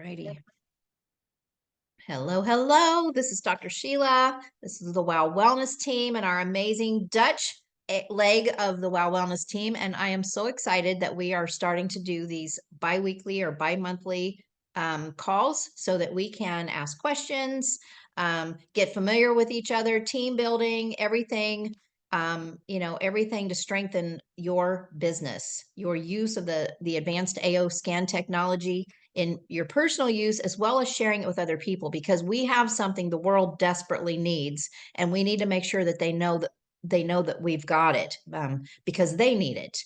Righty. Hello, hello. This is Dr. Sheila. This is the WoW Wellness team and our amazing Dutch leg of the WoW Wellness team. And I am so excited that we are starting to do these bi-weekly or bi-monthly calls so that we can ask questions, get familiar with each other, team building, everything, everything to strengthen your business, your use of the advanced AO scan technology in your personal use, as well as sharing it with other people, because we have something the world desperately needs, and we need to make sure that they know that we've got it, because they need it.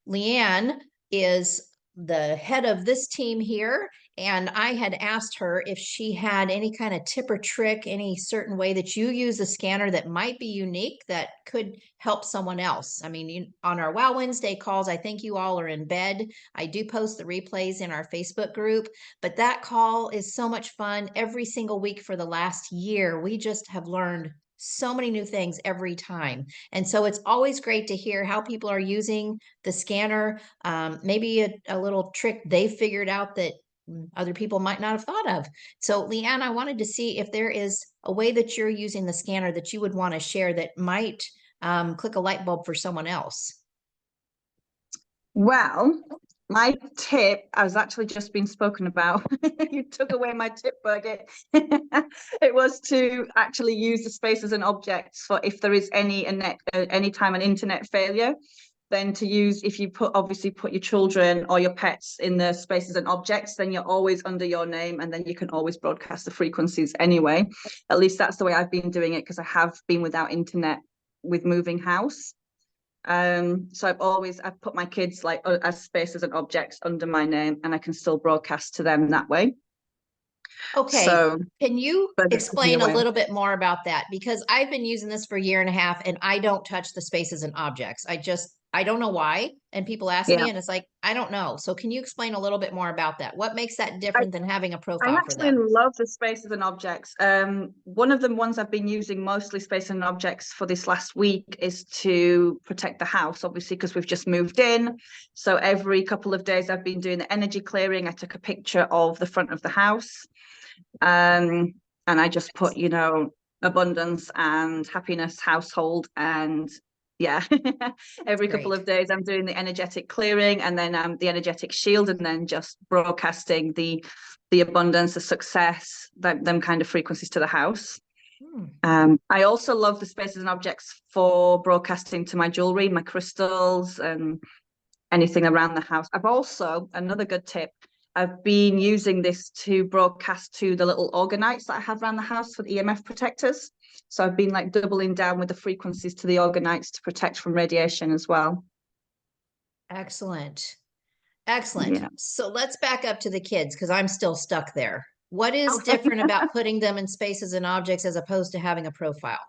Leanne is the head of this team here, and I had asked her if she had any kind of tip or trick, any certain way that you use a scanner that might be unique that could help someone else. I mean, on our WoW Wednesday calls, I think you all are in bed. I do post the replays in our Facebook group, but that call is so much fun every single week for the last year. We just have learned so many new things every time. And so it's always great to hear how people are using the scanner, maybe a little trick they figured out that other people might not have thought of. So Leanne, I wanted to see if there is a way that you're using the scanner that you would want to share that might click a light bulb for someone else. Well, my tip has actually just been spoken about. You took away my tip, Birgit. It was to actually use the spaces and objects for if there is any time an internet failure, then to use, if you obviously put your children or your pets in the spaces and objects, then you're always under your name, and then you can always broadcast the frequencies anyway. At least that's the way I've been doing it, because I have been without internet with moving house. So I've put my kids like as spaces and objects under my name, and I can still broadcast to them that way. Okay, so can you explain a little bit more about that? Because I've been using this for a year and a half and I don't touch the spaces and objects. I don't know why. And people ask me and it's like, I don't know. So can you explain a little bit more about that? What makes that different than having a profile for them? I actually love the spaces and objects. One of the ones I've been using mostly spaces and objects for this last week is to protect the house, obviously, because we've just moved in. So every couple of days I've been doing the energy clearing. I took a picture of the front of the house. And I just put, abundance and happiness household, and every couple of days I'm doing the energetic clearing, and then the energetic shield, and then just broadcasting the abundance, the success, them kind of frequencies to the house. I also love the spaces and objects for broadcasting to my jewelry, my crystals, and anything around the house. I've also, another good tip, I've been using this to broadcast to the little organites that I have around the house for the EMF protectors. So I've been like doubling down with the frequencies to the organites to protect from radiation as well. Excellent. Excellent. Yeah. So let's back up to the kids, because I'm still stuck there. What is different about putting them in spaces and objects as opposed to having a profile?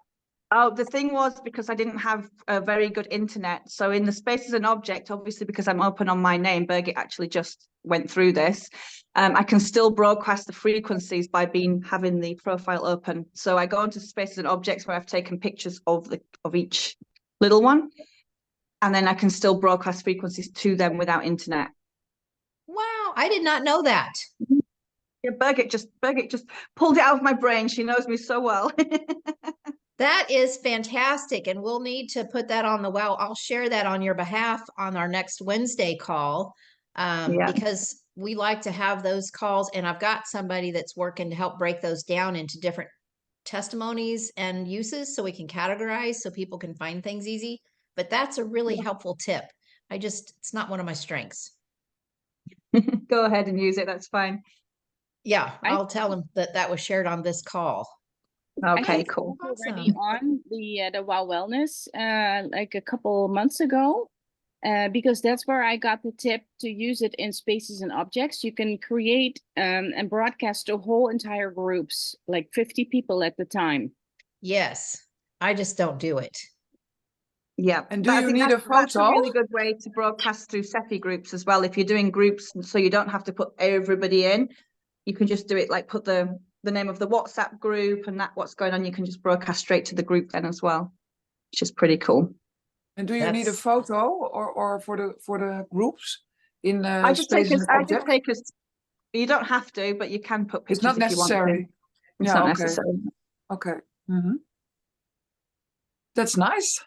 Oh, the thing was, because I didn't have a very good internet. So in the spaces and object, obviously, because I'm open on my name, Birgit actually just went through this. I can still broadcast the frequencies by having the profile open. So I go into spaces and objects where I've taken pictures of each little one, and then I can still broadcast frequencies to them without internet. Wow, I did not know that. Yeah, Birgit just pulled it out of my brain. She knows me so well. That is fantastic. And we'll need to put that on the WoW. I'll share that on your behalf on our next Wednesday call, because we like to have those calls. And I've got somebody that's working to help break those down into different testimonies and uses so we can categorize so people can find things easy. But that's a really helpful tip. It's not one of my strengths. Go ahead and use it. That's fine. Yeah, I'll tell them that was shared on this call. Okay, cool. Already on the WoW Wellness like a couple months ago, because that's where I got the tip to use it in spaces and objects. You can create and broadcast to whole entire groups, like 50 people at the time. Yes, I just don't do it. Yeah, and do you need a photo? That's a really good way to broadcast through SETI groups as well. If you're doing groups, so you don't have to put everybody in, you can just do it like put the name of the WhatsApp group and what's going on. You can just broadcast straight to the group then as well, which is pretty cool. And do you need a photo or for the groups in I just take You don't have to, but you can put It's pictures not if you want to. necessary. It's Yeah, not okay. necessary. Okay. That's nice.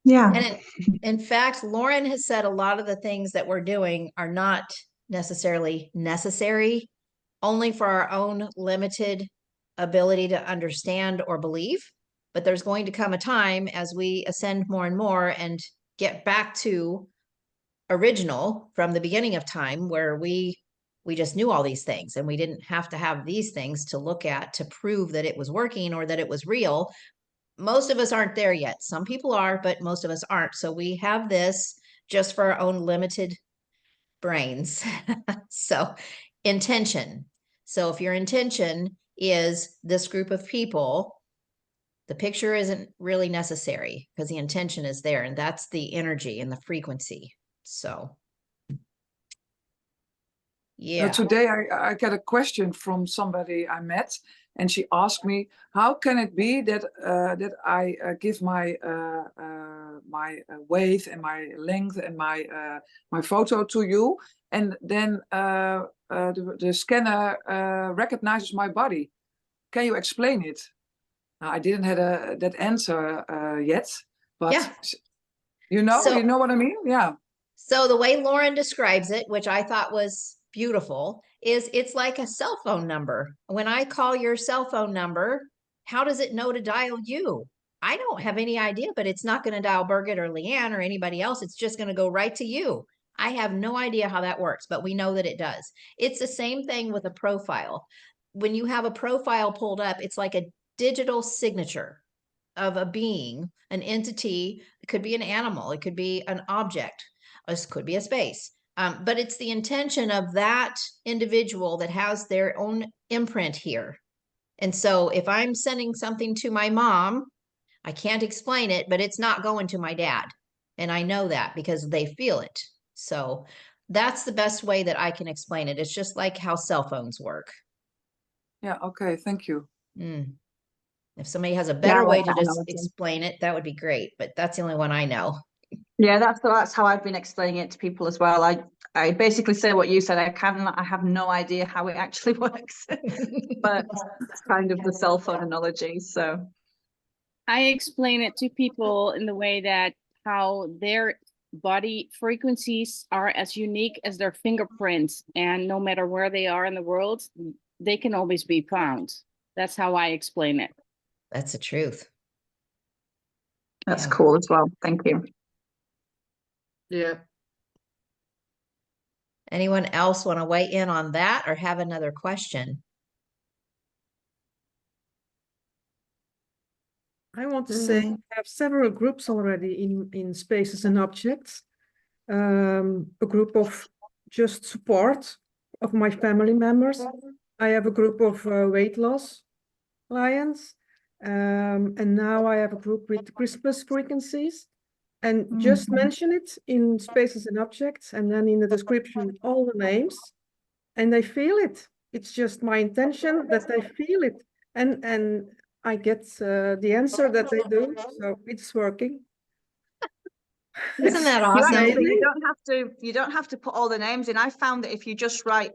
Yeah. And in fact, Lauren has said a lot of the things that we're doing are not necessarily necessary, only for our own limited ability to understand or believe. But there's going to come a time as we ascend more and more and get back to original from the beginning of time, where we just knew all these things and we didn't have to have these things to look at to prove that it was working or that it was real. Most of us aren't there yet. Some people are, but most of us aren't. So we have this just for our own limited brains. So intention. So if your intention is this group of people, the picture isn't really necessary because the intention is there, and that's the energy and the frequency. So yeah. Today I get a question from somebody I met, and she asked me, how can it be that that I give my weight and my length and my photo to you, and then the scanner recognizes my body? Can you explain it? I didn't have that answer yet, but Yeah. you know what I mean? Yeah. So the way Lauren describes it, which I thought was beautiful, is it's like a cell phone number. When I call your cell phone number, how does it know to dial you? I don't have any idea, but it's not going to dial Birgit or Leanne or anybody else. It's just going to go right to you. I have no idea how that works, but we know that it does. It's the same thing with a profile. When you have a profile pulled up, it's like a digital signature of a being, an entity. It could be an animal, it could be an object, this could be a space. But it's the intention of that individual that has their own imprint here. And so if I'm sending something to my mom, I can't explain it, but it's not going to my dad. And I know that because they feel it. So that's the best way that I can explain it. It's just like how cell phones work. Yeah, okay, thank you. If somebody has a Yeah, I better way like to that just analogy. explain it, that would be great. But that's the only one I know. Yeah, that's how I've been explaining it to people as well. I basically say what you said. I have no idea how it actually works, but it's kind of the cell phone analogy. So I explain it to people in the way that how their body frequencies are as unique as their fingerprints, and no matter where they are in the world, they can always be found. That's how I explain it. That's the truth. that's Yeah. cool as well. Thank you. Yeah. Anyone else want to weigh in on that or have another question? I want to say I have several groups already in spaces and objects. A group of just support of my family members. I have a group of weight loss clients. And now I have a group with Christmas frequencies. And just mention it in spaces and objects, and then in the description, all the names, and they feel it. It's just my intention that they feel it. And I get the answer that they do, so it's working. Isn't that You awesome? actually Amazing. you don't have to put all the names in. I found that if you just write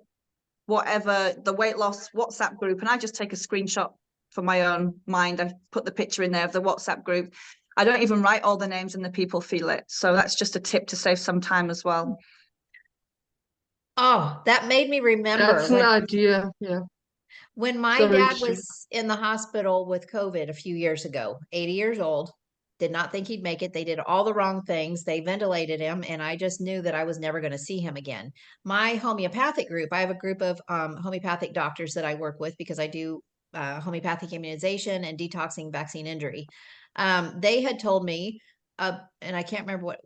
whatever the weight loss WhatsApp group, and I just take a screenshot for my own mind. I put the picture in there of the WhatsApp group. I don't even write all the names and the people feel it. So that's just a tip to save some time as well. Oh, that made me remember That's an idea. Yeah. when my Very dad true. was in the hospital with COVID a few years ago, 80 years old, did not think he'd make it. They did all the wrong things. They ventilated him, and I just knew that I was never going to see him again. My homeopathic group, I have a group of homeopathic doctors that I work with because I do homeopathic immunization and detoxing vaccine injury. They had told me, and I can't remember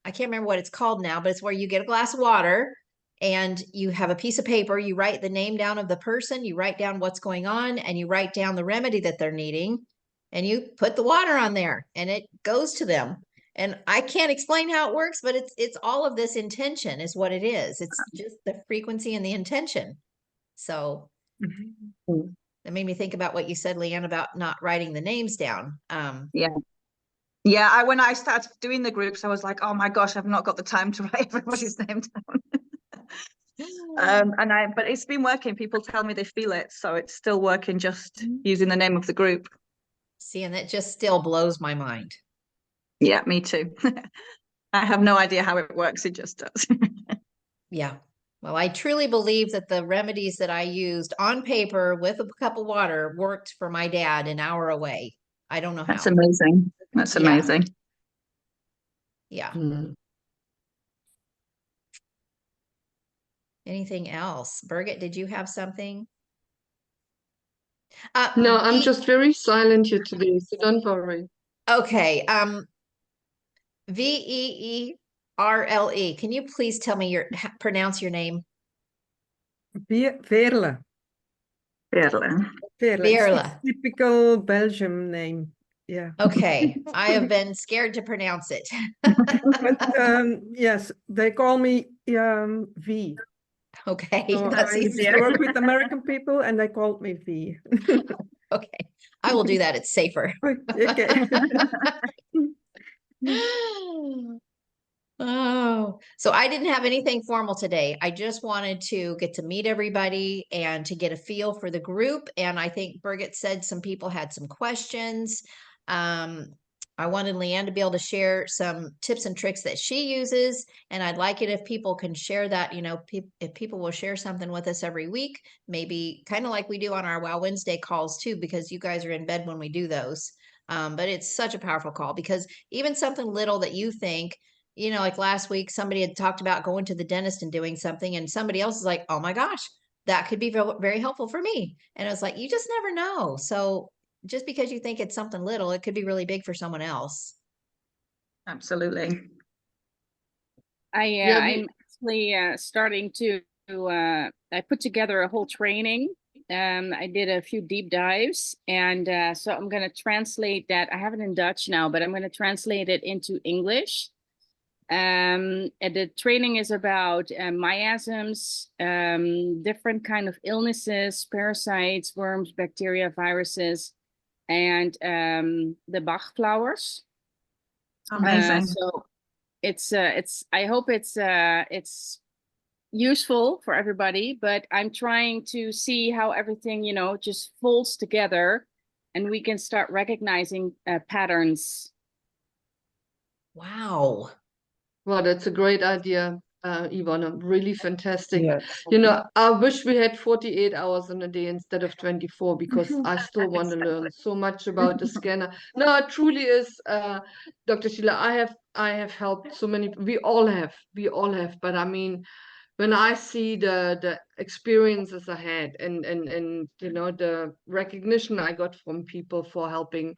I can't remember what it's called now, but it's where you get a glass of water and you have a piece of paper, you write the name down of the person, you write down what's going on, and you write down the remedy that they're needing, and you put the water on there and it goes to them. And I can't explain how it works, but it's all of this intention is what it is. It's just the frequency and the intention. So that made me think about what you said, Leanne, about not writing the names down. Yeah, when I started doing the groups, I was like, oh my gosh, I've not got the time to write everybody's name down. But it's been working. People tell me they feel it, so it's still working just using the name of the group. See, and that just still blows my mind. Yeah, me too. I have no idea how it works. It just does. Yeah. Well, I truly believe that the remedies that I used on paper with a cup of water worked for my dad an hour away. I don't know That's how. amazing. That's Yeah. amazing. Yeah. Mm. Anything else? Birgit, did you have something? No, I'm V just very silent here today, so don't worry. okay. Veerle. Can you please tell me pronounce your name? Veerle. Veerle. Veerle. It's Veerle. typical Belgium name. Yeah. Okay. I have been scared to pronounce it. But yes, they call me V. Okay. So That's I used to easier. work with American people and they called me V. Okay. I will do that. It's safer. Okay. Oh, so I didn't have anything formal today. I just wanted to get to meet everybody and to get a feel for the group. And I think Birgit said some people had some questions. I wanted Leanne to be able to share some tips and tricks that she uses. And I'd like it if people can share that, if people will share something with us every week, maybe kind of like we do on our Wow Wednesday calls too, because you guys are in bed when we do those. But it's such a powerful call because even something little that you think, like last week, somebody had talked about going to the dentist and doing something, and somebody else is like, oh my gosh, that could be very helpful for me. And it was like, you just never know. So just because you think it's something little, it could be really big for someone else. Absolutely. Yeah, I'm actually starting to I put together a whole training. I did a few deep dives, and so I'm going to translate that. I have it in Dutch now, but I'm going to translate it into English. And the training is about miasms, different kind of illnesses, parasites, worms, bacteria, viruses, and the Bach flowers. Amazing. So it's I hope it's useful for everybody, but I'm trying to see how everything, just folds together and we can start recognizing patterns. Wow. well, that's a great idea, Ivana. Really fantastic. Yes. I wish we had 48 hours in a day instead of 24 because I still want to learn so much about the scanner. No, it truly is, Dr. Sheila. I have helped so many. We all have. But I mean, when I see the experiences I had and the recognition I got from people for helping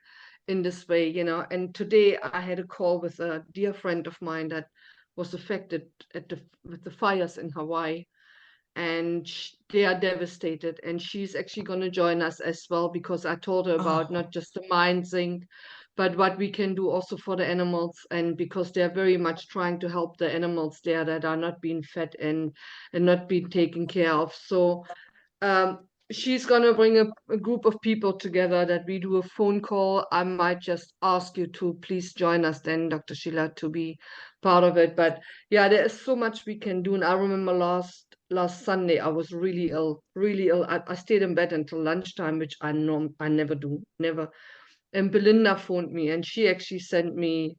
in this way, and today I had a call with a dear friend of mine that was affected with the fires in Hawaii, and they are devastated, and she's actually going to join us as well because I told her about Oh. not just the mind zinc but what we can do also for the animals, and because they're very much trying to help the animals there that are not being fed and not being taken care of. So she's going to bring a group of people together that we do a phone call. I might just ask you to please join us then, Dr. Sheila, to be part of it. But yeah, there is so much we can do. And I remember last Sunday I was really ill, really ill. I stayed in bed until lunchtime, which I never do, never. And Belinda phoned me and she actually sent me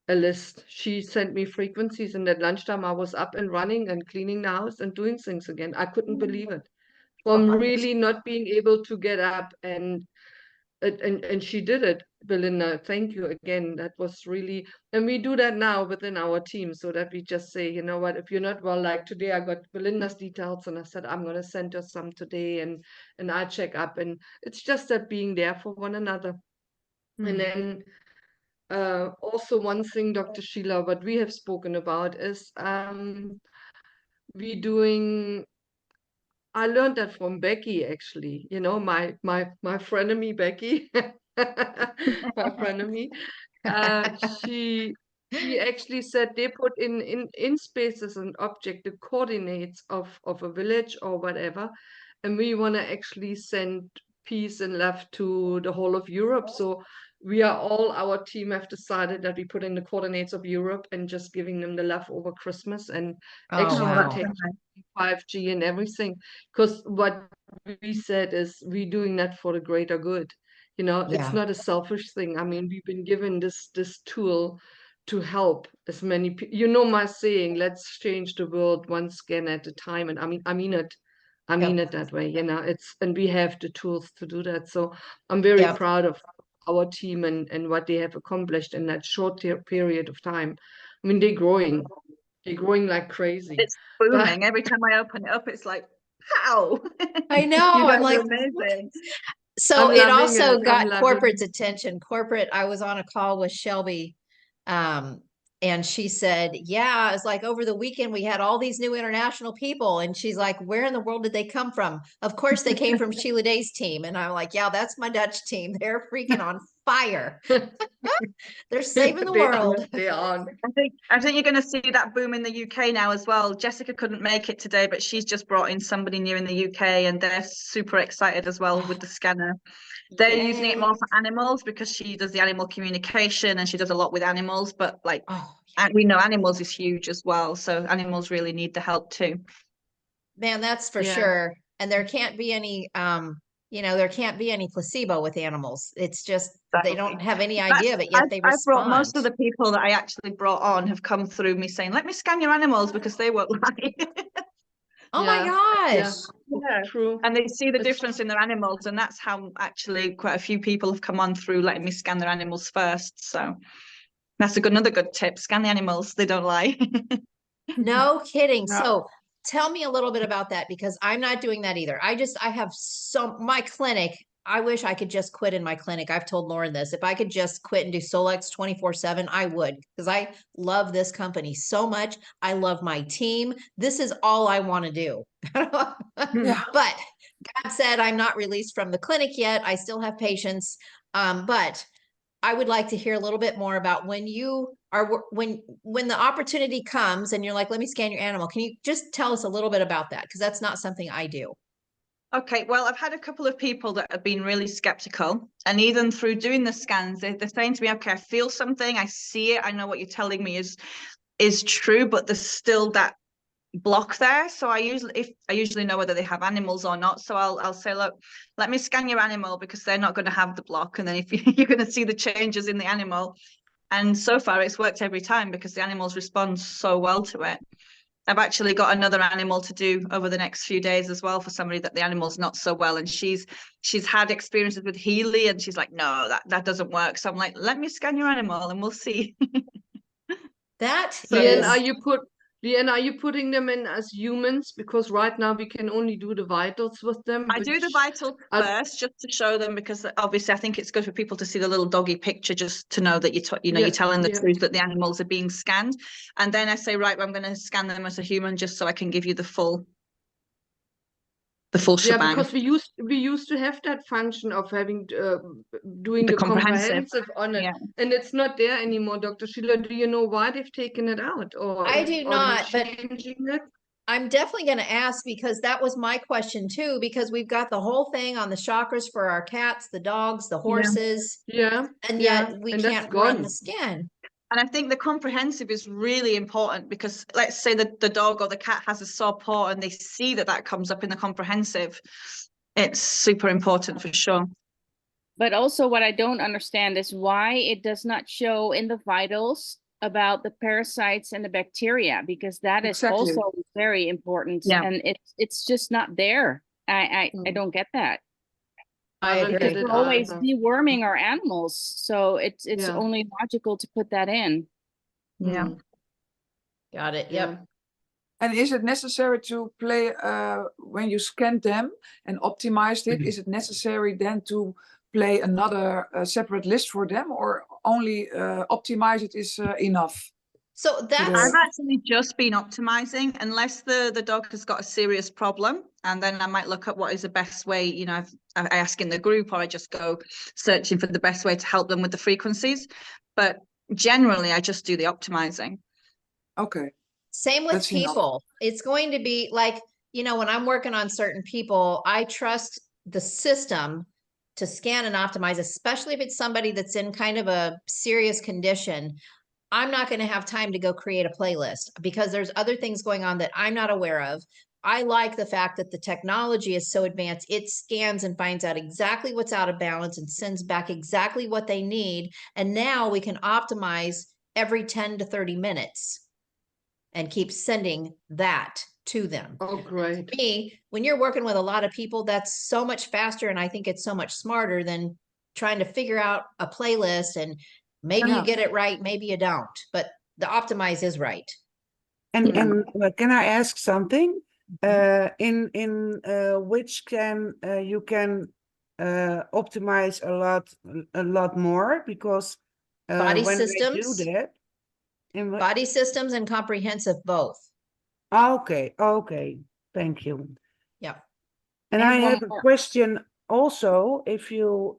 a list. She sent me frequencies, and at lunchtime I was up and running and cleaning the house and doing things again. I couldn't believe it. From really not being able to get up, and she did it, Belinda. Thank you again. That was really, and we do that now within our team, so that we just say, you know what, if you're not well, like today I got Belinda's details and I said I'm gonna send her some today, and I check up, and it's just that being there for one another. And then also one thing, Dr. Sheila, what we have spoken about is we doing. I learned that from Becky, actually. My frenemy Becky, my frenemy. She actually said they put in spaces and object the coordinates of a village or whatever, and we want to actually send peace and love to the whole of Europe. So our team have decided that we put in the coordinates of Europe and just giving them the leftover Christmas and Oh, extra Oh, wow. that's protection, nice. 5G and everything. Because what we said is we're doing that for the greater good. You know, it's Yeah. not a selfish thing. I mean, we've been given this tool to help as many people. You know my saying, let's change the world one scan at a time. And I mean it. I mean Yep. it that way, you know, and we have the tools to do that. So I'm very Yep. proud of our team and what they have accomplished in that short period of time. I mean, they're growing like crazy. It's booming. Every time I open it up, it's like, how? I know. You I'm guys are like, amazing. so I'm it loving also it. I'm got loving corporate's it. attention. Corporate, I was on a call with Shelby, and she said, yeah, it's like over the weekend we had all these new international people. And she's like, where in the world did they come from? Of course, they came from Sheila Day's team. And I'm like, yeah, that's my Dutch team. They're freaking on fire. They're saving the They world. are. They are. I think you're going to see that boom in the UK now as well. Jessica couldn't make it today, but she's just brought in somebody new in the UK, and they're super excited as well with the scanner. They're using it more for animals because she does the animal communication and she does a lot with animals. But like, Oh, and we know animals is huge as well, so animals really need the help too. man, that's for Yeah. sure. And there can't be any, there can't be any placebo with animals. It's just they don't have any idea of it, yet they I've brought most respond. of the people that I actually brought on have come through me saying, "Let me scan your animals," because they won't lie. Oh my Yeah. gosh. Yeah. True. And they see the It's- difference in their animals, and that's how actually quite a few people have come on through letting me scan their animals first. So that's another good tip: scan the animals; they don't lie. No kidding. Yeah. So tell me a little bit about that because I'm not doing that either. I have my clinic. I wish I could just quit in my clinic. I've told Lauren this. If I could just quit and do Solex 24/7, I would because I love this company so much. I love my team. This is all I want to do. Yeah. But God said I'm not released from the clinic yet. I still have patients. But I would like to hear a little bit more about when you are when the opportunity comes and you're like, let me scan your animal. Can you just tell us a little bit about that? Because that's not something I do. Okay, well, I've had a couple of people that have been really skeptical, and even through doing the scans, they're saying to me, "Okay, I feel something, I see it, I know what you're telling me is true, but there's still that block there." So I usually know whether they have animals or not. So I'll say, "Look, let me scan your animal because they're not going to have the block, and then if you're going to see the changes in the animal." And so far, it's worked every time because the animals respond so well to it. I've actually got another animal to do over the next few days as well for somebody that the animal's not so well, and she's had experiences with Healy, and she's like, "No, that doesn't work." So I'm like, "Let me scan your animal and we'll see." That So Leanne, is are you putting them in as humans? Because right now we can only do the vitals with them, I do the which vitals are first just to show them, because obviously I think it's good for people to see the little doggy picture just to know that you're yeah, telling the yeah. truth, that the animals are being scanned. And then I say, right, well, I'm going to scan them as a human just so I can give you the full Yeah, shebang. because we used to have that function of having doing The the comprehensive. comprehensive on it, Yeah. and it's not there anymore. Dr. Sheila, do you know why they've taken it out, or I do are they not, but changing it? I'm definitely going to ask because that was my question too, because we've got the whole thing on the chakras for our cats, the dogs, the Yeah. horses, Yeah, and yeah, yet we and that's can't run gone. the scan. And I think the comprehensive is really important because let's say that the dog or the cat has a sore paw and they see that comes up in the comprehensive. It's super important for sure. But also what I don't understand is why it does not show in the vitals about the parasites and the bacteria, because that is Exactly. also very important. Yeah. And it's just not there. I don't get that. I don't agree. get it We're always either. deworming our animals, so it's Yeah. only logical to put that in. Yeah. Mm, Got it. yeah. Yep. And is it necessary to play when you scanned them and optimized it? Is it necessary then to play another separate list for them, or only optimize it is enough? So that's I've actually just been optimizing, unless the dog has got a serious problem, and then I might look at what is the best way. I ask in the group, or I just go searching for the best way to help them with the frequencies. But generally, I just do the optimizing. Okay, same with that's enough. people. It's going to be like, when I'm working on certain people, I trust the system to scan and optimize, especially if it's somebody that's in kind of a serious condition. I'm not going to have time to go create a playlist because there's other things going on that I'm not aware of. I like the fact that the technology is so advanced. It scans and finds out exactly what's out of balance and sends back exactly what they need. And now we can optimize every 10 to 30 minutes and keep sending that to them. Oh, great. To me, when you're working with a lot of people, that's so much faster. And I think it's so much smarter than trying to figure out a playlist, and maybe you get it right, maybe you don't, but the optimize is right. And can I ask something? In which can you can optimize a lot more, because Body when systems, they do that, in body systems and comprehensive both. okay, thank you. Yeah. And And I one have a more. question also, if you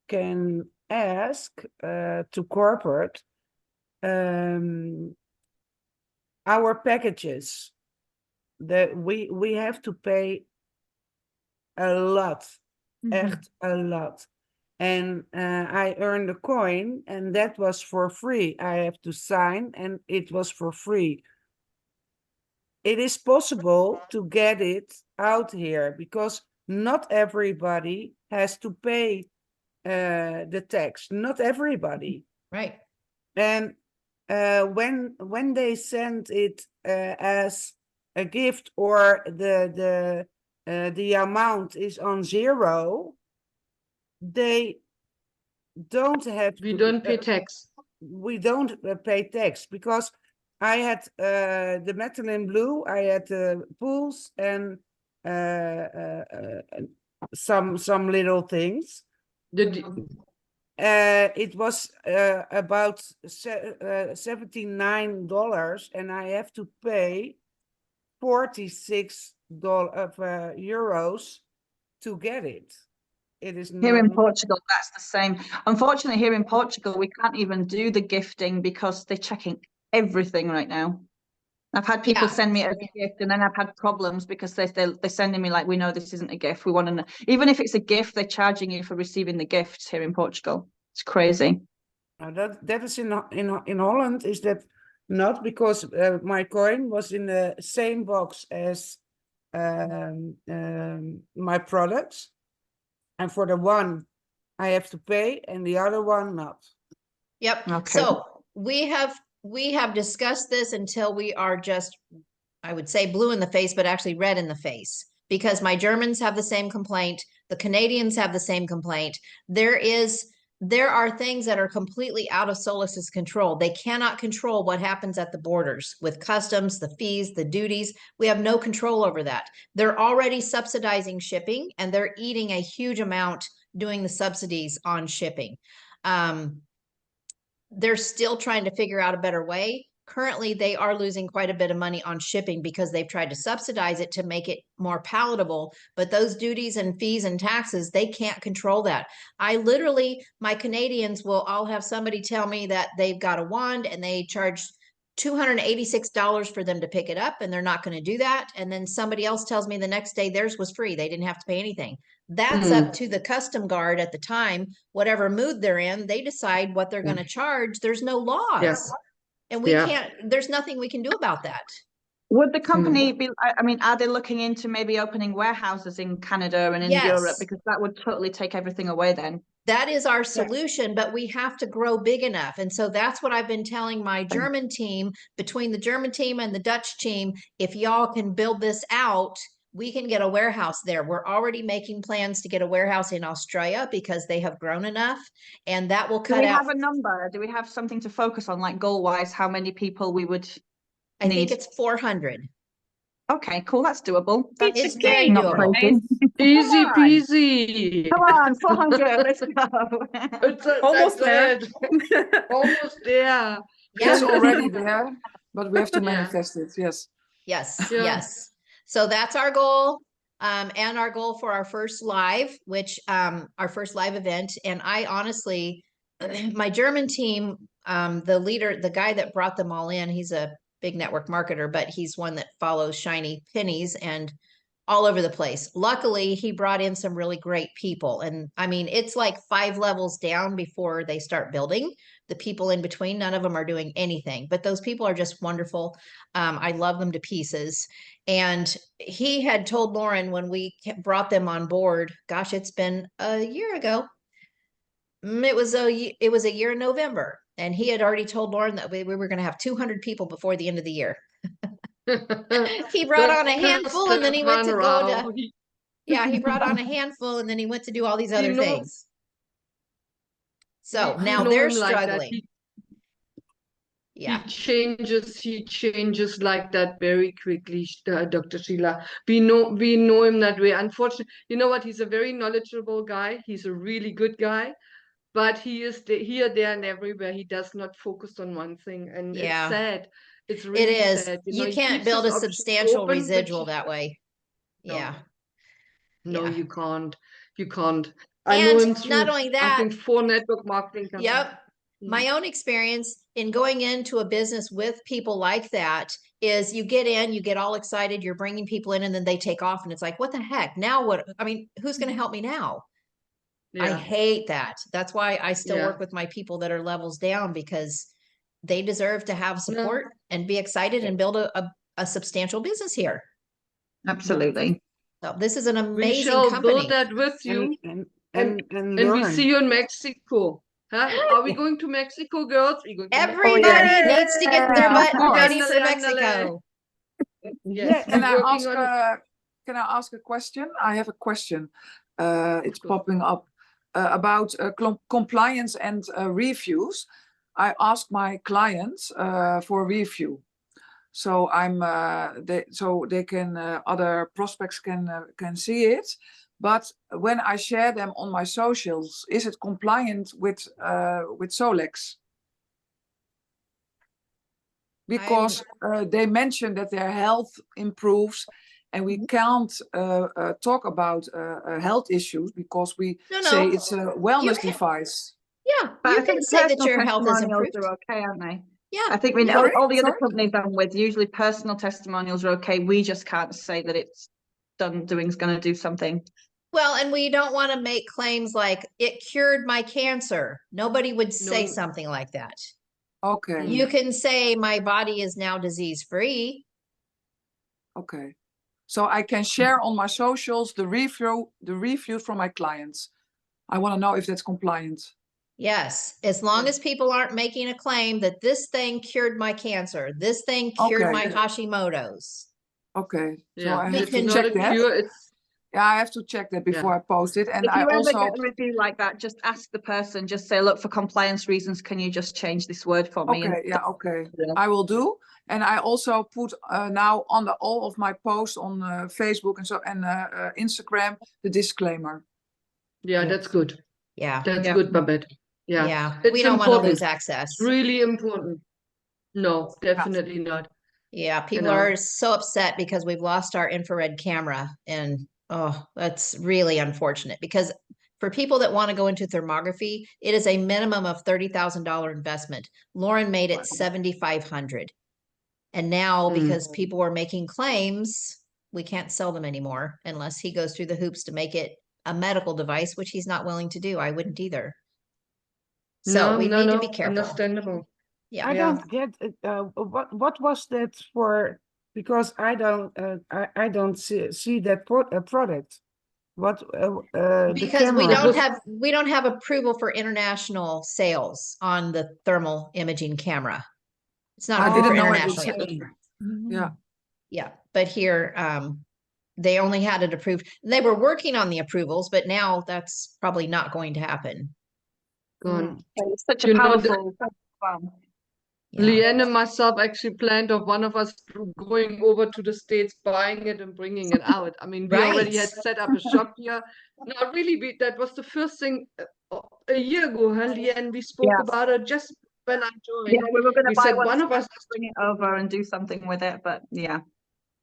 can ask to corporate our packages that we have to pay a lot, echt a lot. And I earned a coin, and that was for free. I have to sign, and it was for free. It is possible to get it out here because not everybody has to pay the tax. Not everybody. Right. And when they send it as a gift, or the amount is on 0, they don't have We to. don't pay tax. We don't pay tax, because I had the metal in blue. I had the pools and some little things. It was about $79, and I have to pay €46 to get it. It is Here not in Portugal, that's the same. Unfortunately, here in Portugal, we can't even do the gifting because they're checking everything right now. I've had people send me a gift, and then I've had problems because they're sending me like, we know this isn't a gift. We want to know. Even if it's a gift, they're charging you for receiving the gifts here in Portugal. It's crazy. That is in Holland. Is that not because my coin was in the same box as my products, and for the one I have to pay, and the other one not. Yep. Okay. So we have discussed this until we are just, I would say, blue in the face, but actually red in the face, because my Germans have the same complaint. The Canadians have the same complaint. There are things that are completely out of Solis's control. They cannot control what happens at the borders with customs, the fees, the duties. We have no control over that. They're already subsidizing shipping, and they're eating a huge amount doing the subsidies on shipping. They're still trying to figure out a better way. Currently, they are losing quite a bit of money on shipping because they've tried to subsidize it to make it more palatable. But those duties and fees and taxes, they can't control that. My Canadians will all have somebody tell me that they've got a wand and they charge $286 for them to pick it up, and they're not going to do that. And then somebody else tells me the next day theirs was free. They didn't have to pay anything. That's up to the custom guard at the time, whatever mood they're in, they decide what they're going to charge. There's no laws. Yes. And we can't, there's nothing we can do about that. Would the company be, I mean, are they looking into maybe opening warehouses in Canada and in Europe? Because that would totally take everything away then. That is our solution, but we have to grow big enough. And so that's what I've been telling my German team, between the German team and the Dutch team. If y'all can build this out, we can get a warehouse there. We're already making plans to get a warehouse in Australia because they have grown enough, and that will cut out. Do we have a number? Do we have something to focus on, like goal-wise, how many people we would I think it's 400. Okay, cool. That's doable. It's very doable. Easy peasy. Come on, 400. Let's go. Almost there. Almost there. It's already there, but we have to manifest it. Yes. Yes. Yeah. Yes. So that's our goal. And our goal for our first live, our first live event. And I honestly, my German team, the leader, the guy that brought them all in, he's a big network marketer, but he's one that follows shiny pennies. And all over the place. Luckily, he brought in some really great people. And I mean, it's like 5 levels down before they start building. The people in between, none of them are doing anything, but those people are just wonderful. I love them to pieces. And he had told Lauren when we brought them on board, gosh, it's been a year ago. It was a year in November, and he had already told Lauren that we were going to have 200 people before the end of the year. He brought on a handful, and then he went to go to yeah, he brought on a handful, and then he went to do all these other things. So now they're struggling. Yeah. He changes like that very quickly, Dr. Sheila. We know him that way. Unfortunately, you know what? He's a very knowledgeable guy. He's a really good guy, but he is here, there, and everywhere. He does not focus on one thing, and it's sad. It's really sad. You he can't keeps build his a options substantial open, but residual that way. No. Yeah. No, Yeah. you can't. You can't. I know him And through, not only I that, think, 4 network marketing companies. yep. My own experience in going into a business with people like that is you get in, you get all excited, you're bringing people in, and then they take off, and it's like, what the heck? Now what? I mean, who's going to help me now? I Yeah. hate that. That's why I still Yeah. work with my people that are levels down, because they deserve to have No. support and be excited and build a substantial business here. Absolutely. So this is an We amazing shall company. build that with you, and and we learn. see you in Mexico. Huh? Are we going to Mexico, girls? We going to Everybody needs to get their butt Of ready course. for Mexico. Yes, Can we're I working ask on can I ask a question? I have a question. It's course. popping up about compliance and reviews. I ask my clients for a review, so so they can other prospects can see it. But when I share them on my socials, is it compliant with Solex? Because they mention that their health improves, and we can't talk about health issues because we say it's a wellness device. Yeah, But you I can think say that personal your health is testimonials improved. are okay, aren't they? Yeah. I think we know Sorry? all the other Sorry? companies I'm with, usually personal testimonials are okay. We just can't say that it's doing's going to do something. Well, and we don't want to make claims like it cured my cancer. Nobody would say No. something like that. Okay. You can say my body is now disease free. Okay. So I can share on my socials the reviews from my clients. I want to know if that's compliant. Yes, as long as people aren't making a claim that this thing cured my cancer, this thing cured my Hashimoto's. Okay. So Yeah, I have it's to not check a that. cure. It's Yeah, I have to check that before I post it. And If I you ever also get a review like that, just ask the person, just say, look, for compliance reasons, can you just change this word for me? okay, yeah, okay. Yeah. I will do. And I also put now on all of my posts on Facebook and Instagram the disclaimer. Yeah, that's good. Yeah. That's good, Babette. Yeah. Yeah. It's We don't want to important. lose access. It's really important. No, definitely not. Yeah, people know. are so upset because we've lost our infrared camera, and oh, that's really unfortunate, because for people that want to go into thermography, it is a minimum of $30,000 investment. Lauren made it 7,500. And now because people were making claims, we can't sell them anymore unless he goes through the hoops to make it a medical device, which he's not willing to do. I wouldn't either. So we need to be careful. Understandable. Yeah. I don't get what was that for, because I don't see that product. What the Because camera. we don't have approval for international sales on the thermal imaging camera. It's not I approved for didn't know it international was. yet. Yeah. Yeah, but here they only had it approved. They were working on the approvals, but now that's probably not going to happen. Gone. It's such You a know, powerful. Yeah. Leanne and myself actually planned of one of us going over to the States, buying it and bringing it out. I mean, we already had set up a shop here. No, really, that was the first thing a year ago, huh, Leanne? We spoke about it just when I joined. Yeah, we were going to buy said one one of us to bring it over and do something with it, but yeah.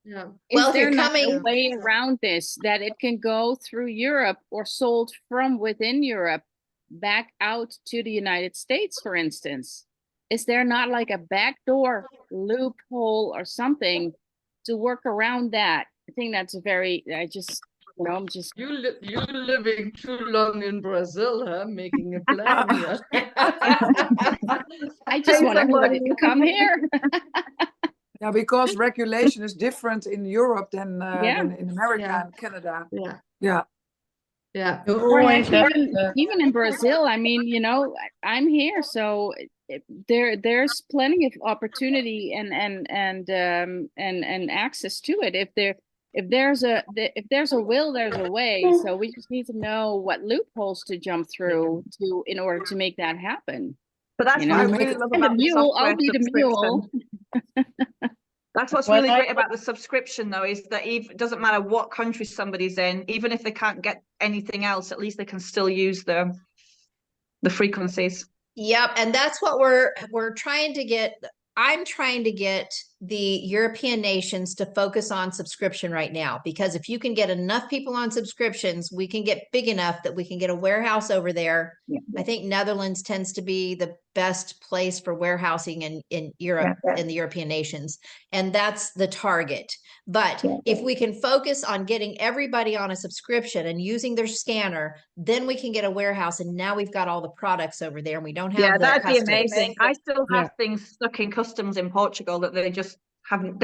Yeah. Well, Is if you're there not a coming, way around this, that it can go through Europe or sold from within Europe back out to the United States, for instance? Is there not like a backdoor loophole or something to work around that? think that's a very, I just, you know, I'm just, You living too long in Brazil, huh? Making a plan here. I just Pay want everybody somebody. to come here. Yeah, because regulation is different in Europe Yeah. than in America Yeah. and Canada. Yeah, Yeah. yeah. You Or heck, always have even in Brazil, I mean, you know, I'm here, so there's plenty of opportunity and access to it. If there's a will, there's a way. So we just need to know what loopholes to jump through in order to make that happen. But that's You what I know, really love and the about the mule, I'll software be the mule. subscription. That's what's When really I- great about the subscription, though, is that it doesn't matter what country somebody's in, even if they can't get anything else, at least they can still use the frequencies. Yep, and that's what we're trying to get. I'm trying to get the European nations to focus on subscription right now, because if you can get enough people on subscriptions, we can get big enough that we can get a warehouse over there. Yeah. I think Netherlands tends to be the best place for warehousing in Europe, Yeah. in the European nations. And that's the target. But if we can focus on getting everybody on a subscription and using their scanner, then we can get a warehouse. And now we've got all the products over there and we don't have Yeah, the that'd be customs. amazing. I still have Yeah. things stuck in customs in Portugal that they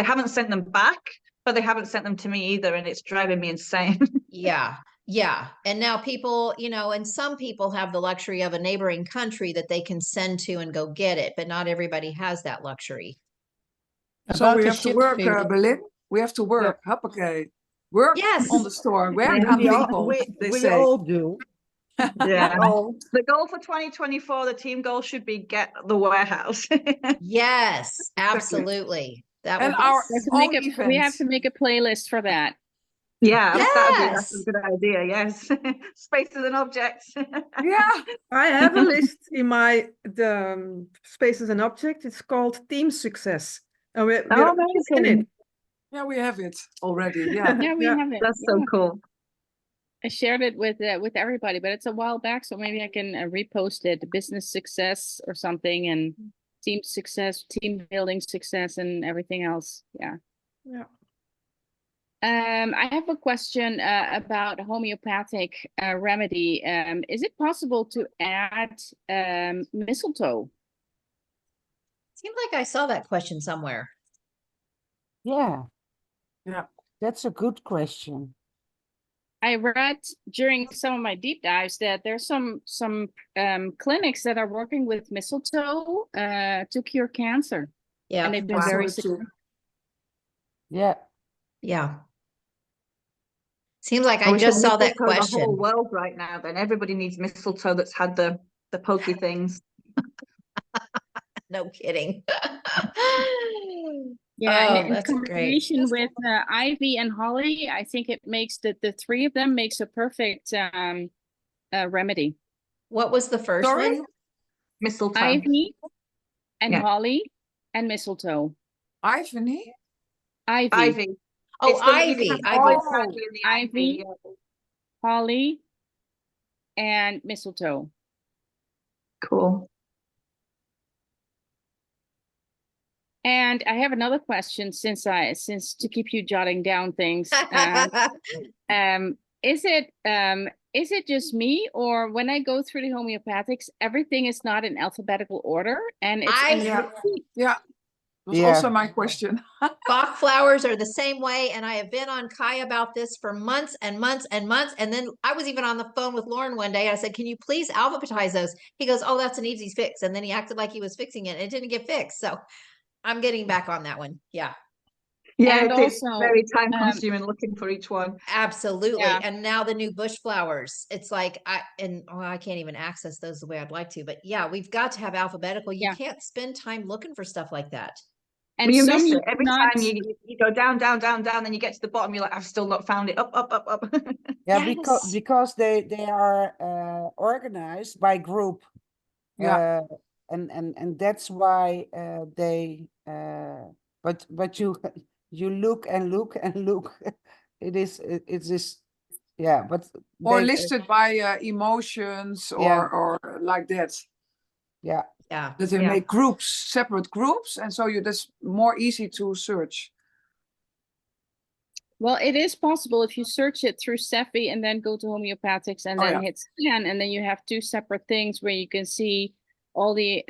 haven't sent them back, but they haven't sent them to me either, and it's driving me insane. Yeah. Yeah. And now people, you know, and some people have the luxury of a neighboring country that they can send to and go get it, but not everybody has that luxury. So about we the have to ship work, fee. Berlin. We have to work. Hoppakee. Work Yes. on the store. Work Yeah, on we all, people, they we say. all do. Yeah. Oh, The goal for 2024, the team goal should be get the warehouse. Yes, absolutely. That And would be our We have to own make we have events. to make a playlist for that. Yeah, that's Yes. a good idea. Yes. Spaces and objects. Yeah. I have a list in the Spaces and Objects. It's called Team Success. And we're Oh, in amazing. it. Yeah, we have it already. Yeah. Yeah, we Yeah. have it. That's Yeah. so cool. I shared it with everybody, but it's a while back, so maybe I can repost it. Business success or something, and team success, team building success, and everything else. Yeah. Yeah. I have a question about homeopathic remedy. Is it possible to add mistletoe? Seemed like I saw that question somewhere. yeah. Yeah. That's a good question. I read during some of my deep dives that there's some clinics that are working with mistletoe to cure cancer, Yeah. and they've been I saw very it too. successful. Yeah. Yeah. Seems like I I wish just saw that mistletoe the whole question. world right now. Then everybody needs mistletoe that's had the pokey things. No kidding. Yeah, Oh, and in that's great. combination with ivy and holly, I think it makes the three of them makes a perfect remedy. What was the first Sorry? one? Mistletoe. Ivy and Yeah. holly and mistletoe. Ivany? Ivy, Ivy. Oh, It's the- you ivy. can Ivy. always Oh, ivy in the ivy. yeah. holly, and mistletoe. Cool. And I have another question since to keep you jotting down things. Is it just me, or when I go through the homeopathics, everything is not in alphabetical order, and it's I Yeah. Was Yeah. also my question. Bach flowers are the same way, and I have been on Kai about this for months and months and months. And then I was even on the phone with Lauren one day. I said, "Can you please alphabetize those?" He goes, "Oh, that's an easy fix." And then he acted like he was fixing it, and it didn't get fixed. So I'm getting back on that one. Yeah, Yeah, And it's also, very time consuming looking for each one. absolutely. Yeah. And now the new bush flowers. It's like I can't even access those the way I'd like to. But yeah, we've got to have alphabetical. You Yeah. can't spend time looking for stuff like that. and Well, you some miss you it every cannot- time you go down, down, down, down, then you get to the bottom. You're like, I've still not found it. Up, up, up, up. Yeah, Yes. because they are organized by group. Yeah. And that's why they but you look and look and look. It's this, yeah, but Or they, listed by emotions Yeah. or like that. yeah. Yeah. That they Yeah. make groups, separate groups, and so that's more easy to search. Well, it is possible if you search it through Cephi and then go to homeopathics and Oh, then yeah. hit scan, and then you have two separate things where you can see all the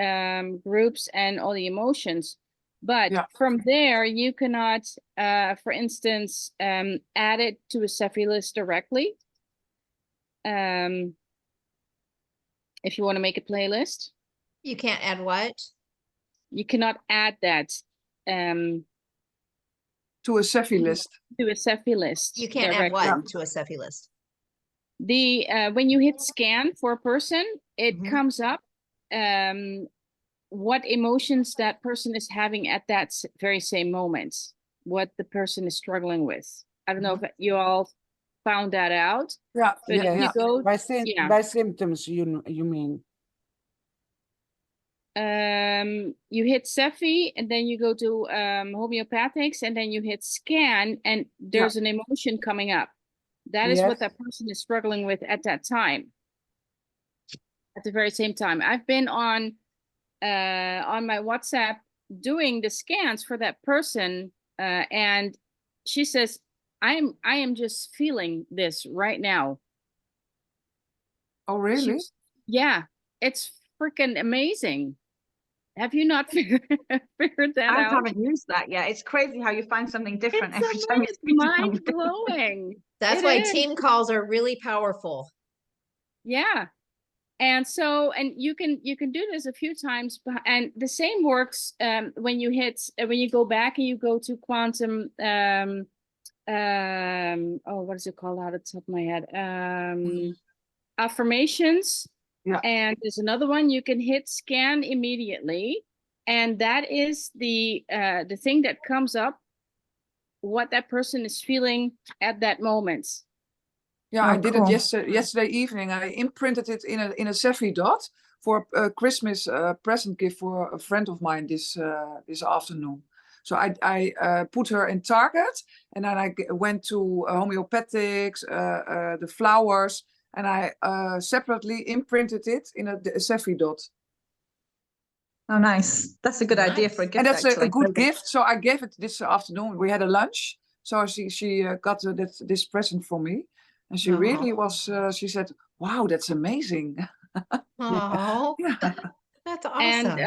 groups and all the emotions. But Yeah. from there, you cannot, for instance, add it to a Cephi list directly. If you want to make a playlist, You can't add what? you cannot add that To a Cephi list. to a Cephi list. You can't add directly. what to a Cephi list? The when you hit scan for a person, it Mhm. comes up what emotions that person is having at that very same moment, what the person is struggling with. I don't know if you all found that out, Yeah, but yeah, if you yeah. go, By by symptoms, you mean? you hit Cephi and then you go to homeopathics and then you hit scan and there's an emotion coming up. That is what Yes. that person is struggling with at that time. At the very same time. I've been on my WhatsApp doing the scans for that person, and she says, I am just feeling this right now. Oh, really? Yeah, it's freaking amazing. Have you not figured that I out? haven't used that yet. It's crazy how you find something different It's every time you amazing. speak to Mind somebody. blowing. That's It why is. team calls are really powerful. Yeah. And so, and you can do this a few times, and the same works when you hit when you go back and you go to quantum oh, what is it called out of the top of my head? Affirmations. Yeah. And there's another one you can hit scan immediately, and that is the thing that comes up, what that person is feeling at that moment. Yeah, Oh, I did cool. it yesterday evening. I imprinted it in a Cephi dot for a Christmas present gift for a friend of mine this afternoon. So I put her in Target, and then I went to homeopathics, the flowers, and I separately imprinted it in a Cephi dot. Oh, nice. That's a good idea for a Nice. gift, And that's actually. a good gift. So I gave it this afternoon. We had a lunch. So she got this present for me. And she really was, she said, wow, that's amazing. Oh, Yeah. that's awesome.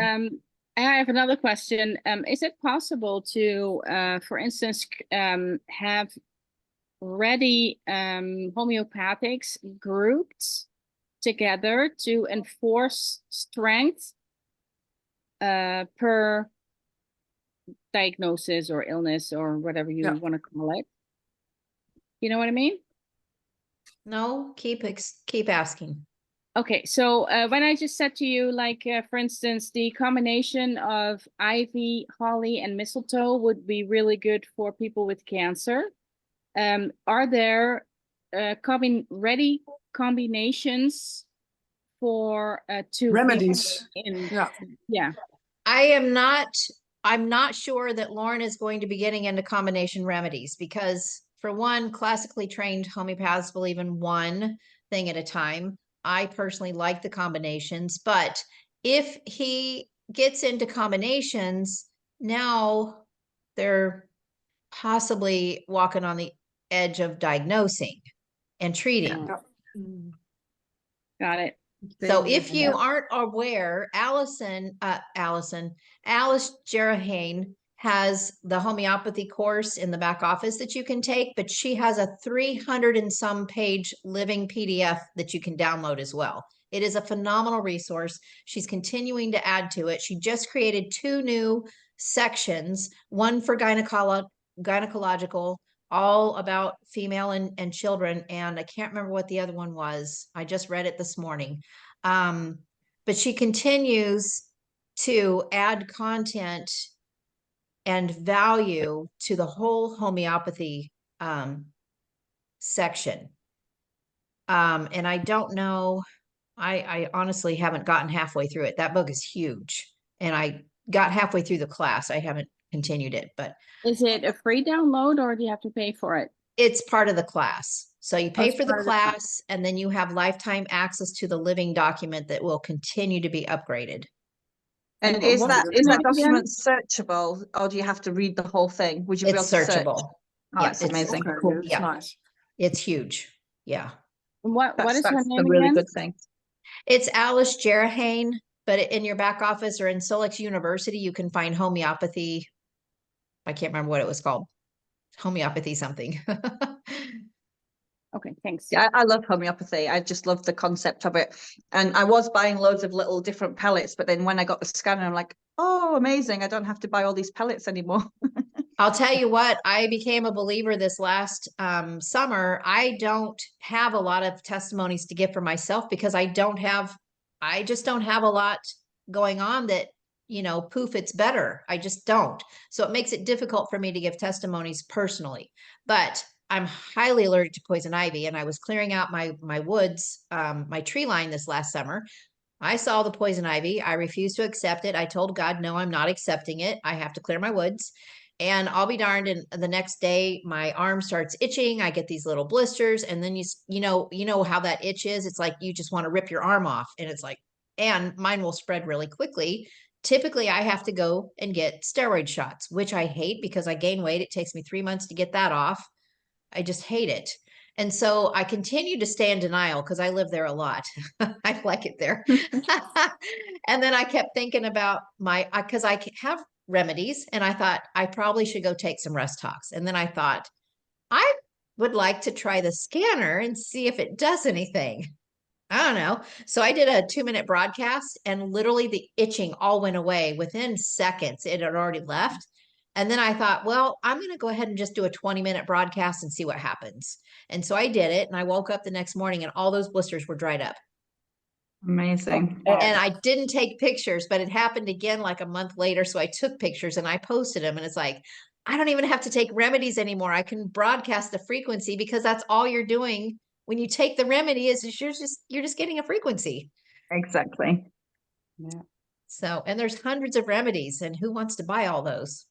And I have another question. Is it possible to, for instance, have ready homeopathics grouped together to enforce strength per diagnosis or illness or whatever you want to call it? You know what I mean? No, keep asking. Okay, so when I just said to you, like, for instance, the combination of ivy, holly, and mistletoe would be really good for people with cancer. Are there ready combinations for to Remedies. Yeah. I'm not sure that Lauren is going to be getting into combination remedies because, for one, classically trained homeopaths believe in one thing at a time. I personally like the combinations, but if he gets into combinations, now they're possibly walking on the edge of diagnosing and treating. Got it. So if you aren't aware, Alice Jerahane has the homeopathy course in the back office that you can take, but she has a 300 and some page living PDF that you can download as well. It is a phenomenal resource. She's continuing to add to it. She just created 2 new sections, one for gynecological, all about female and children. And I can't remember what the other one was. I just read it this morning. But she continues to add content and value to the whole homeopathy section. And I don't know, I honestly haven't gotten halfway through it. That book is huge. And I got halfway through the class. I haven't continued it, but is it a free download or do you have to pay for it? It's part of the class. So you pay it's for the part of the class, and then you have lifetime access to the living document that will continue to be upgraded. And what is that was the name again? document searchable, or do you have to read the whole thing? Would you be able It's to search? searchable. Oh, Yeah, that's it's- amazing. Okay, Cool. that's Yeah. nice. It's huge. Yeah. What is her That's name a really again? good thing. It's Alice Jerahane, but in your back office or in Solex University, you can find homeopathy. I can't remember what it was called. Homeopathy something. Okay, thanks. Yeah, I love homeopathy. I just love the concept of it. And I was buying loads of little different pellets, but then when I got the scanner, I'm like, oh, amazing. I don't have to buy all these pellets anymore. I'll tell you what, I became a believer this last summer. I don't have a lot of testimonies to give for myself because I just don't have a lot going on that, poof, it's better. I just don't. So it makes it difficult for me to give testimonies personally. But I'm highly allergic to poison ivy, and I was clearing out my woods, my tree line this last summer. I saw the poison ivy. I refused to accept it. I told God, no, I'm not accepting it. I have to clear my woods. And I'll be darned. And the next day, my arm starts itching. I get these little blisters, and then you know how that itch is. It's like you just want to rip your arm off, and it's like, and mine will spread really quickly. Typically, I have to go and get steroid shots, which I hate because I gain weight. It takes me 3 months to get that off. I just hate it. And so I continue to stay in denial because I live there a lot. I like it there. And then I kept thinking about because I have remedies, and I thought I probably should go take some rest talks. And then I thought I would like to try the scanner and see if it does anything. I don't know. So I did a 2-minute broadcast, and literally the itching all went away within seconds. It had already left. And then I thought, well, I'm going to go ahead and just do a 20-minute broadcast and see what happens. And so I did it, and I woke up the next morning and all those blisters were dried up. Amazing. And I didn't take pictures, but it happened again like a month later. So I took pictures and I posted them, and it's like, I don't even have to take remedies anymore. I can broadcast the frequency because that's all you're doing. When you take the remedy is you're just getting a frequency. Exactly. Yeah. So, and there's hundreds of remedies, and who wants to buy all those?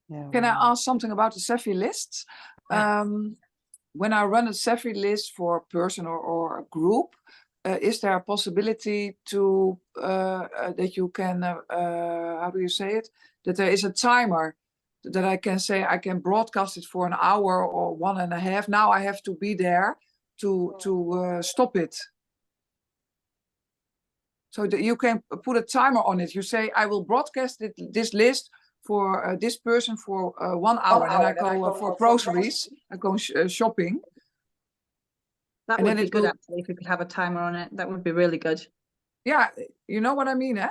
Yeah. Can I ask something about the Cepheid lists? Yeah. When I run a Cepheid list for a person or a group, is there a possibility to that you can how do you say it? That there is a timer that I can say I can broadcast it for an hour or 1.5. Now I have to be there to stop it. So that you can put a timer on it. You say I will broadcast this list for this person for 1 hour, and then I go for groceries. I go shopping. That And would then be it good will- actually if we could have a timer on it. That would be really good. Yeah, you know what I mean, eh?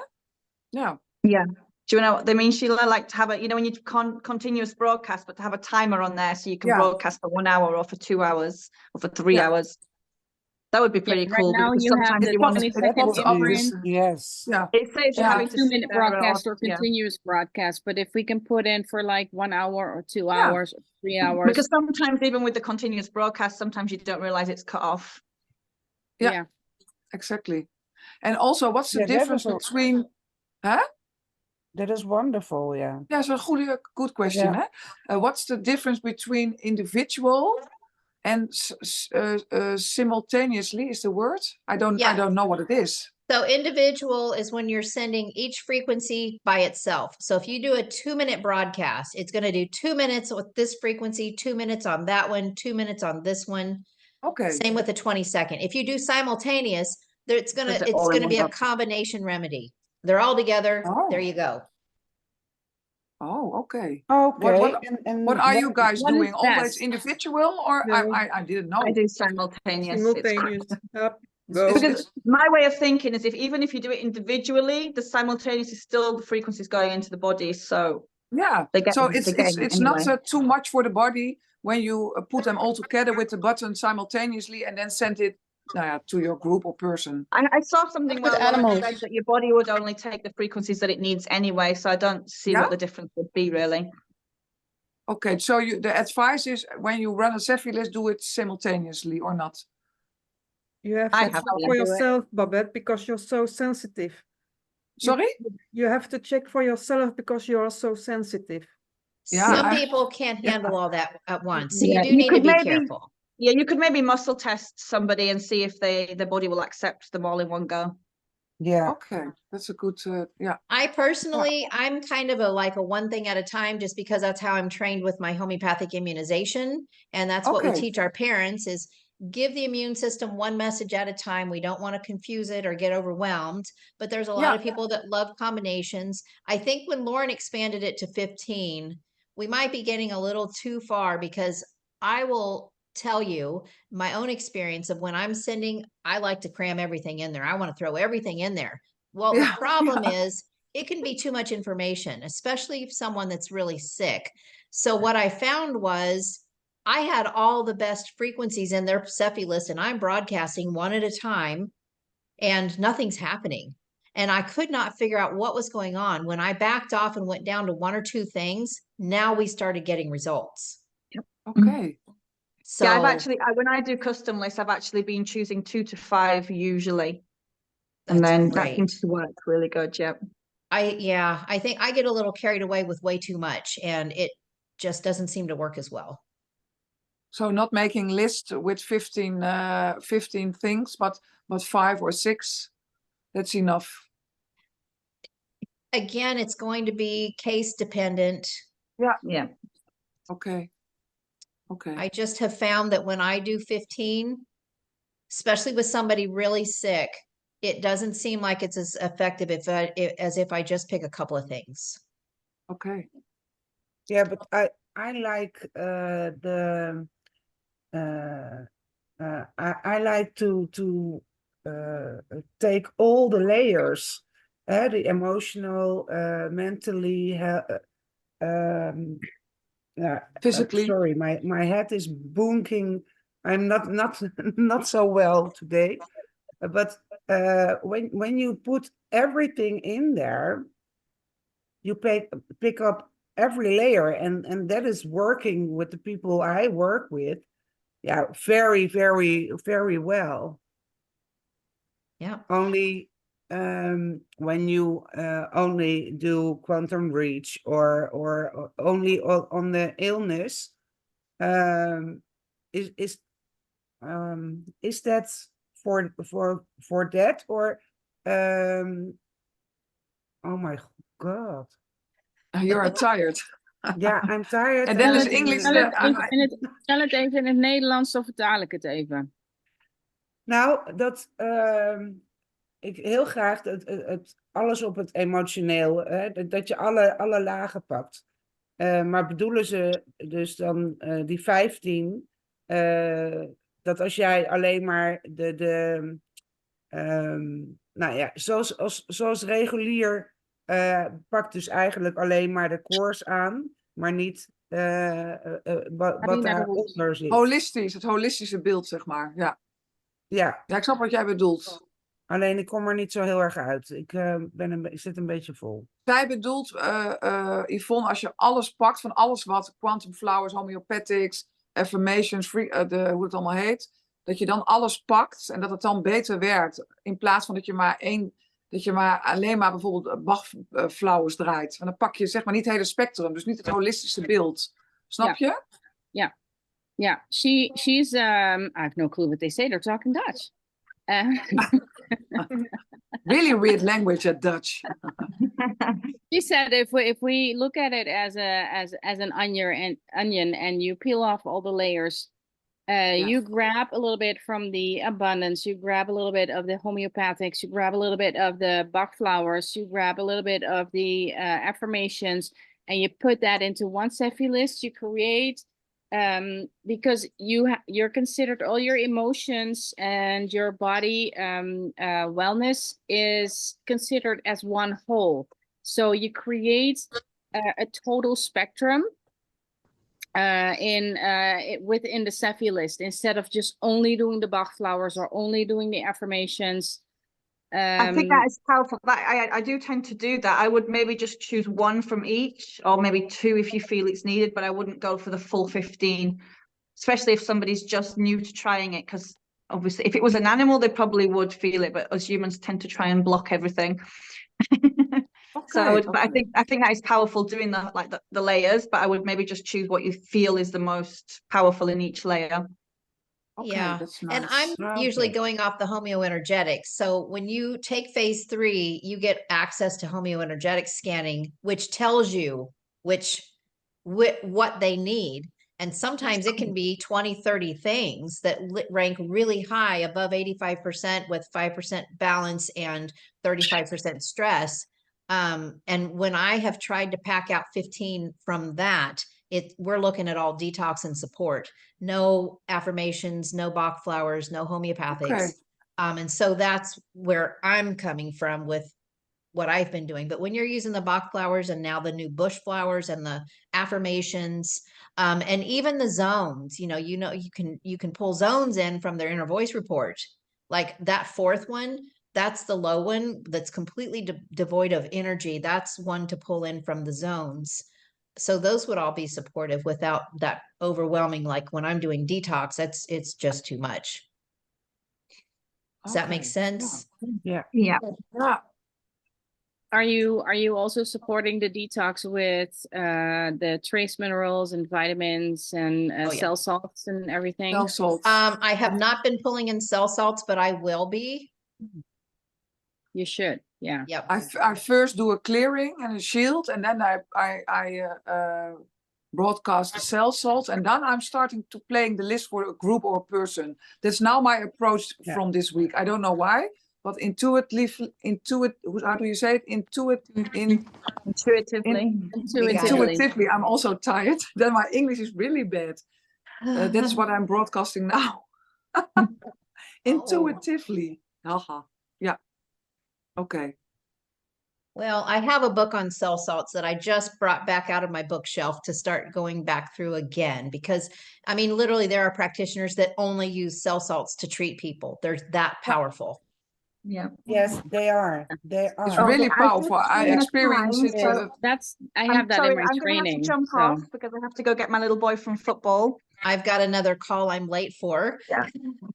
Yeah. Yeah. Do you know what they mean, Sheila? Like to have a, when you continuous broadcast, but to have a timer on there so you can Yeah. broadcast for 1 hour or for 2 hours or for 3 Yeah. hours. That would be Yeah, pretty right cool now because you have sometimes the you want 20-second pops up imprint. this, Yes. Yeah. it saves you You have having a to sit 2-minute there broadcast or yeah. continuous broadcast, but if we can put in for like 1 hour or 2 Yeah. hours or 3 hours, Because sometimes even with the continuous broadcast, sometimes you don't realize it's cut off. Yeah. yeah. Exactly. And also, what's the Yeah, that difference is a- between? Huh? That is wonderful, yeah. Yeah, so good question. Yeah. What's the difference between individual and simultaneously? Is the word? I Yeah. don't know what it is. So individual is when you're sending each frequency by itself. So if you do a 2-minute broadcast, it's going to do 2 minutes with this frequency, 2 minutes on that one, 2 minutes on this one. Okay. Same with the 20-second. If you do simultaneous, it's Does it it's all in gonna one be a go? combination remedy. They're all together. Oh. There you go. Oh, okay. Okay. What are you guys what is doing? Always best? individual, or No. I didn't know. I do simultaneous. It's Simultaneous. Up, It's- go. it's- Because my way of thinking is even if you do it individually, the simultaneous is still the frequencies going into the body. So Yeah. they get So they're getting it it's not anyway. too much for the body when you put them all together with the button simultaneously and then send it to your group or person. I saw something With where Lauren animals. said that your body would only take the frequencies that it needs anyway. So I don't see Yeah? what the difference would be really. Okay, so the advice is when you run a Cepheid list, do it simultaneously or not? You have I to have check to for do it. yourself, Babette, because you're so sensitive. Sorry? You have to check for yourself because you are so sensitive. Yeah, Some I- people can't handle all that at once. So Yeah, you do you need to could be maybe- careful. Yeah, you could maybe muscle test somebody and see if their body will accept them all in one go. Yeah. Okay, that's a good, yeah. I personally, I'm kind of like a one thing at a time, just because that's how I'm trained with my homeopathic immunization. And that's what we Okay. teach our parents is give the immune system one message at a time. We don't want to confuse it or get overwhelmed, but there's a lot Yeah. of people that love combinations. I think when Lauren expanded it to 15, we might be getting a little too far, because I will tell you my own experience of when I'm sending, I like to cram everything in there. I want to throw everything in there. Well, the Yeah, problem yeah. is it can be too much information, especially if someone that's really sick. So what I found was I had all the best frequencies in their Cephi list, and I'm broadcasting one at a time, and nothing's happening. And I could not figure out what was going on. When I backed off and went down to one or two things, now we started getting results. Okay. So Yeah, I've actually, when I do custom lists, I've actually been choosing 2 to 5 usually. And that's then that great. seems to work really good. Yeah. I think I get a little carried away with way too much, and it just doesn't seem to work as well. So not making list with 15, 15 things, but 5 or 6, that's enough. Again, it's going to be case dependent. Yeah. Okay. Okay. I just have found that when I do 15, especially with somebody really sick, it doesn't seem like it's as effective as if I just pick a couple of things. Okay. Yeah, but I like I like to take all the layers, the emotional, mentally, yeah. Physically. Sorry, my head is boonking. I'm not not so well today, but when you put everything in there, you pick up every layer, and that is working with the people I work with. Yeah, very, very, very well. Yeah. Only when you only do quantum reach or only on the illness, um, is that for that, or oh my God. You are tired. Ja, I'm tired. En dan is and, English Stel het even in het Nederlands, dan vertaal ik het even. Nou, ik heel graag alles op het emotioneel, hè, dat je alle lagen pakt. Maar bedoelen ze dus dan die 15, dat als jij alleen maar nou ja, zoals regulier, pakt dus eigenlijk alleen maar de koers aan, maar niet wat daaronder zit. holistisch, het holistische beeld, zeg maar. Ja. Ja. Ja, ik snap wat jij bedoelt. Alleen ik kom er niet zo heel erg uit. Ik zit een beetje vol. Zij bedoelt, Yvonne, als je alles pakt, van alles wat quantum flowers, homeopathics, affirmations, hoe het allemaal heet, dat je dan alles pakt en dat het dan beter werkt. In plaats van dat je maar alleen maar bijvoorbeeld Bach flowers draait. Want dan pak je zeg maar niet het hele spectrum, dus niet het holistische beeld. Snap je? Ja. Yeah, she's I have no clue what they say. They're talking Dutch. Really weird language at Dutch. She said if we look at it as an onion and you peel off all the layers, you grab a little bit from the abundance, you grab a little bit of the homeopathics, you grab a little bit of the Bach flowers, you grab a little bit of the affirmations, and you put that into one Cephi list. You create, because you're considered, all your emotions and your body wellness is considered as one whole. So you create a total spectrum within the Cephi list, instead of just only doing the Bach flowers or only doing the affirmations. I think that is powerful. I do tend to do that. I would maybe just choose one from each, or maybe 2 if you feel it's needed, but I wouldn't go for the full 15, especially if somebody's just new to trying it, because obviously if it was an animal, they probably would feel it, but us humans tend to try and block everything. But I think that is powerful, doing the layers, but I would maybe just choose what you feel is the most powerful in each layer. Okay, Yeah, that's and I'm nice. usually Okay. going off the homeoenergetics. So when you take phase 3, you get access to homeoenergetic scanning, which tells you which what they need. And sometimes it can be 20, 30 things that rank really high above 85% with 5% balance and 35% stress. And when I have tried to pack out 15 from that, we're looking at all detox and support. No affirmations, no Bach flowers, no homeopathics. Okay. And so that's where I'm coming from with what I've been doing. But when you're using the Bach flowers and now the new bush flowers and the affirmations, and even the zones, you can pull zones in from their inner voice report. Like that 4th one, that's the low one that's completely devoid of energy. That's one to pull in from the zones. So those would all be supportive without that overwhelming, like when I'm doing detox, it's just too much. Does that make Okay. sense? Yeah. Yeah. Yeah. Are you also supporting the detox with the trace minerals and vitamins and Oh, yeah. cell salts and everything? Cell salts. I have not been pulling in cell salts, but I will be. You should, yeah. Yep. I first do a clearing and a shield, and then I broadcast the cell salts, and then I'm starting to playing the list for a group or a person. That's now my approach Yeah. from this week. I don't know why, but intuitively, how do you say it? Intuitively. Intuitively. I'm also tired. Then my English is really bad. That's what I'm broadcasting now. Intuitively. Haha. Yeah. Okay. Well, I have a book on cell salts that I just brought back out of my bookshelf to start going back through again, because I mean, literally there are practitioners that only use cell salts to treat people. They're that powerful. Yeah. Yes, they are. They It's are. really Okay, I powerful. just I seen the experience time, it. so I I'm have that sorry, in my I'm gonna have to training. jump So off because I have to go get my little boy from football. I've got another call I'm late for. Yeah.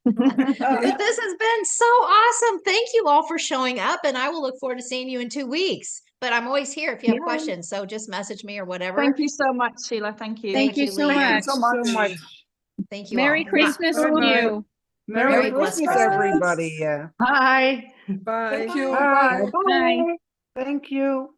But this has been so awesome. Thank you all for showing up, and I will look forward to seeing you in 2 weeks. But I'm always here if you have Yeah. questions, so just message me or whatever. Thank you so much, Sheila. Thank you. thank you so Lee. Thank you much. so much. So much. Thank you Merry all. Christmas to Bye-bye. you. Merry Merry Christmas, Christmas. everybody. Bye. Bye. Thank you. Bye. Bye. Bye. Thank you.